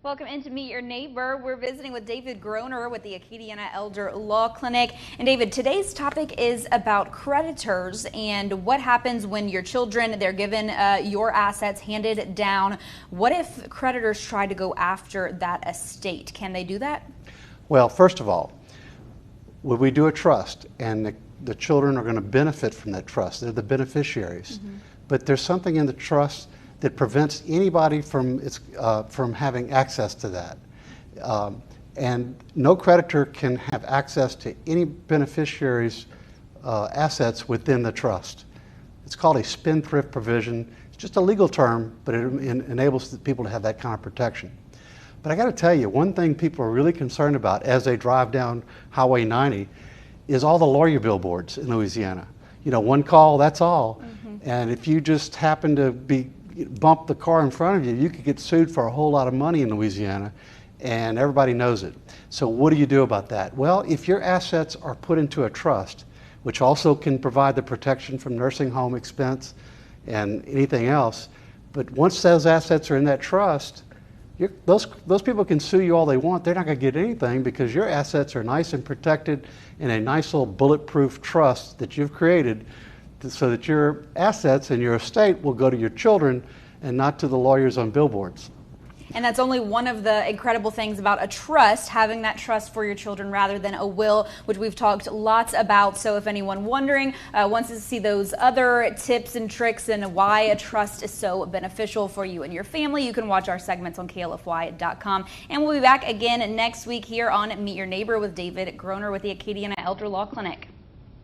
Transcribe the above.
Welcome in to Meet Your Neighbor. We're visiting with David Groner with the Acadiana Elder Law Clinic. And David, today's topic is about creditors and what happens when your children, they're given your assets handed down. What if creditors try to go after that estate? Can they do that? Well, first of all, when we do a trust and the children are going to benefit from that trust, they're the beneficiaries. But there's something in the trust that prevents anybody from having access to that. And no creditor can have access to any beneficiary's assets within the trust. It's called a spendthrift provision. It's just a legal term, but it enables people to have that kind of protection. But I got to tell you, one thing people are really concerned about as they drive down Highway 90 is all the lawyer billboards in Louisiana. You know, one call, that's all. And if you just happen to bump the car in front of you, you could get sued for a whole lot of money in Louisiana, and everybody knows it. So what do you do about that? Well, if your assets are put into a trust, which also can provide the protection from nursing home expense and anything else, but once those assets are in that trust, those people can sue you all they want. They're not going to get anything because your assets are nice and protected in a nice little bulletproof trust that you've created so that your assets and your estate will go to your children and not to the lawyers on billboards. And that's only one of the incredible things about a trust, having that trust for your children rather than a will, which we've talked lots about. So if anyone wondering wants to see those other tips and tricks and why a trust is so beneficial for you and your family, you can watch our segments on klfy.com. And we'll be back again next week here on Meet Your Neighbor with David Groner with the Acadiana Elder Law Clinic.